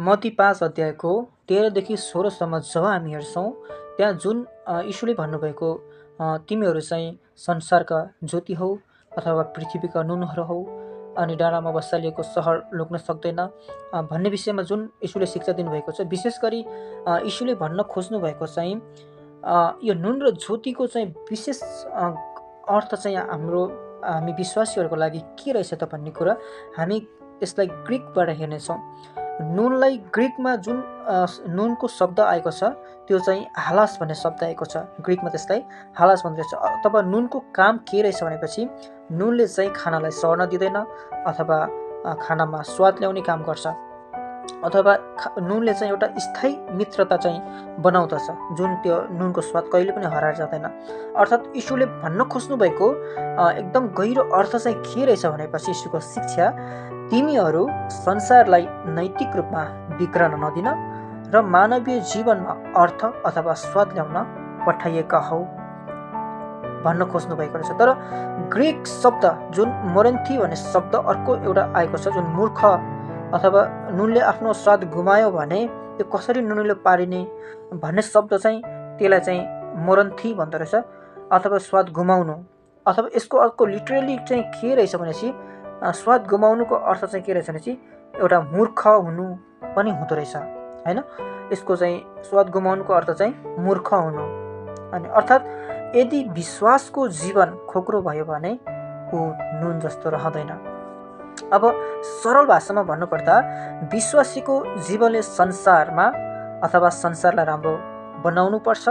मत्ती 5 अध्यायको 13देखि 16सम्म जब हामी हेर्छौँ त्यहाँ जुन यीशुले भन्नुभएको तिमीहरू चाहिँ संसारका ज्योति हौ अथवा पृथ्वीका नुनहरू हौ अनि डाँडामा बसालिएको सहर लुक्न सक्दैन भन्ने विषयमा जुन यीशुले शिक्षा दिनुभएको छ। विशेष गरी यीशुले भन्न खोज्नु भएको चाहिँ यो नुन र ज्योतिको चाहिँ विशेष अर्थ चाहिँ हामी विश्वासीहरूको लागि के रहेछ त भन्ने कुरा हामी यसलाई ग्रिकबाट हेर्नेछौँ। नुनलाई ग्रिकमा जुन नुनको शब्द आएको छ त्यो चाहिँ हालास भन्ने शब्द आएको छ। ग्रिकमा त्यसलाई हालास भन्दछ। अथवा नुनको काम के रहेछ भनेपछि नुनले चाहिँ खानालाई सर्न दिँदैन अथवा खानामा स्वाद ल्याउने काम गर्छ अथवा नुनले चाहिँ एउटा स्थायी मित्रता चाहिँ बनाउँदछ जुन त्यो नुनको स्वाद कहिले पनि हराएर जाँदैन। अर्थात् यीशुले भन्न खोज्नु भएको एकदम गहिरो अर्थ चाहिँ के रहेछ भनेपछि यीशुको शिक्षा तिमीहरू संसारलाई नैतिक रूपमा बिग्रन नदिन र मानवीय जीवनमा अर्थ अथवा स्वाद ल्याउन पठाइएका हौ भन्न खोज्नु भएको रहेछ। तर ग्रिक शब्द जुन मोरेन्थी भन्ने शब्द अर्को एउटा आएको छ जुन मूर्ख अथवा नुनले आफ्नो स्वाद गुमायो भने त्यो कसरी नुनले पारिने भन्ने शब्द चाहिँ त्यसलाई चाहिँ मोरन्थी भन्दो रहेछ अथवा स्वाद गुमाउनु। अथवा यसको अर्को लिटरली चाहिँ के रहेछ भनेपछि स्वाद गुमाउनुको अर्थ चाहिँ के रहेछ भनेपछि एउटा मूर्ख हुनु पनि हुँदो रहेछ हैन। यसको चाहिँ स्वाद गुमाउनुको अर्थ चाहिँ मूर्ख हुनु। अनि अर्थात् यदि विश्वासको जीवन खोक्रो भयो भने ऊ नुन जस्तो रहँदैन। अब सरल भाषामा भन्नुपर्दा विश्वासीको जीवनले संसारमा अथवा संसारलाई राम्रो बनाउनु पर्छ।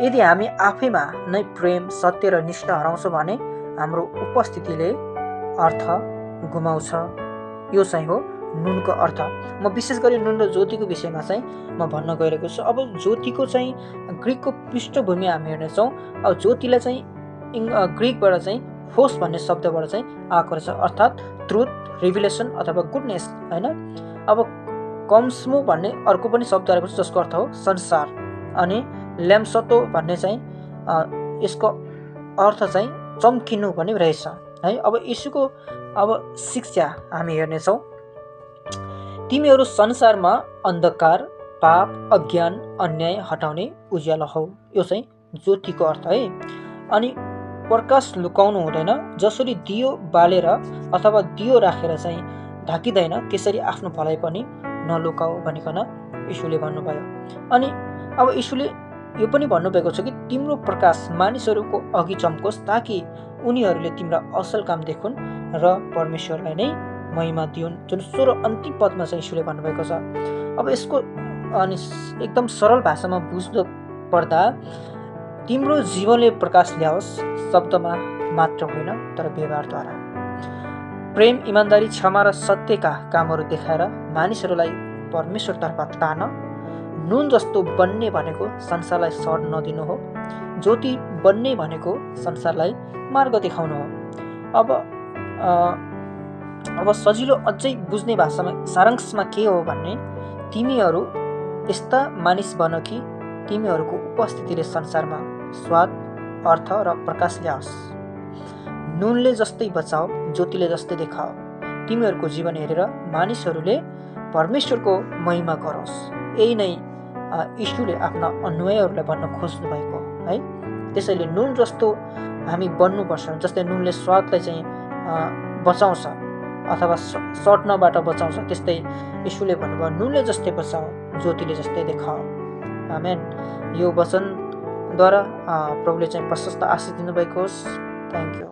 यदि हामी आफैमा नै प्रेम सत्य र निष्ठा हराउँछौँ भने हाम्रो उपस्थितिले अर्थ गुमाउँछ। यो चाहिँ हो नुनको अर्थ। म विशेष गरी नुन र ज्योतिको विषयमा चाहिँ म भन्न गइरहेको छु। अब ज्योतिको चाहिँ ग्रिकको पृष्ठभूमि हामी हेर्नेछौँ। अब ज्योतिलाई चाहिँ ग्रिकबाट चाहिँ फोस भन्ने शब्दबाट चाहिँ आएको रहेछ अर्थात् ट्रुथ रिभिलेसन अथवा गुडनेस हैन। अब कम्समो भन्ने अर्को पनि शब्द आएको छ जसको अर्थ हो संसार अनि ल्याम्सतो भन्ने चाहिँ यसको अर्थ चाहिँ चम्किनु पनि रहेछ है। अब यीशुको अब शिक्षा हामी हेर्नेछौँ। तिमीहरू संसारमा अन्धकार पाप अज्ञान अन्याय हटाउने उज्यालो हौ। यो चाहिँ ज्योतिको अर्थ है। अनि प्रकाश लुकाउनु हुँदैन। जसरी दियो बालेर अथवा दियो राखेर चाहिँ ढाकिँदैन त्यसरी आफ्नो भलाइ पनि नलुकाऊ भनिकन यीशुले भन्नुभयो। अनि अब यीशुले यो पनि भन्नुभएको छ कि तिम्रो प्रकाश मानिसहरूको अघि चम्कोस् ताकि उनीहरूले तिम्रा असल काम देखुन् र परमेश्वरलाई नै महिमा दिउन्। जुन 16 अन्तिम पदमा चाहिँ यीशुले भन्नुभएको छ। अब यसको अनि एकदम सरल भाषामा बुझ्नु पर्दा तिम्रो जीवनले प्रकाश ल्याओस् शब्दमा मात्र होइन तर व्यवहारद्वारा। प्रेम इमानदारी क्षमा र सत्यका कामहरू देखाएर मानिसहरूलाई परमेश्वरतर्फ तान। नुन जस्तो बन्ने भनेको संसारलाई सर्न नदिनु हो। ज्योति बन्ने भनेको संसारलाई मार्ग देखाउनु हो। अब सजिलो अझै बुझ्ने भाषामा सारांशमा के हो भन्ने तिमीहरू यस्ता मानिस बन कि तिमीहरूको उपस्थितिले संसारमा स्वाद अर्थ र प्रकाश ल्याओस्। नुनले जस्तै बचाओ ज्योतिले जस्तै देखाओ। तिमीहरूको जीवन हेरेर मानिसहरूले परमेश्वरको महिमा गरोस्। यही नै यीशुले आफ्ना अनुयायीहरूलाई भन्न खोज्नु भएको है। त्यसैले नुन जस्तो हामी बन्नुपर्छ। जस्तै नुनले स्वादलाई चाहिँ बचाउँछ अथवा सर्ट्नबाट बचाउँछ त्यस्तै यीशुले भन्नुभयो नुनले जस्तै बचाओ ज्योतिले जस्तै देखाओ। आमेन। यो वचनद्वारा प्रभुले चाहिँ प्रशस्त आशीष दिनुभएको होस्। Thank you.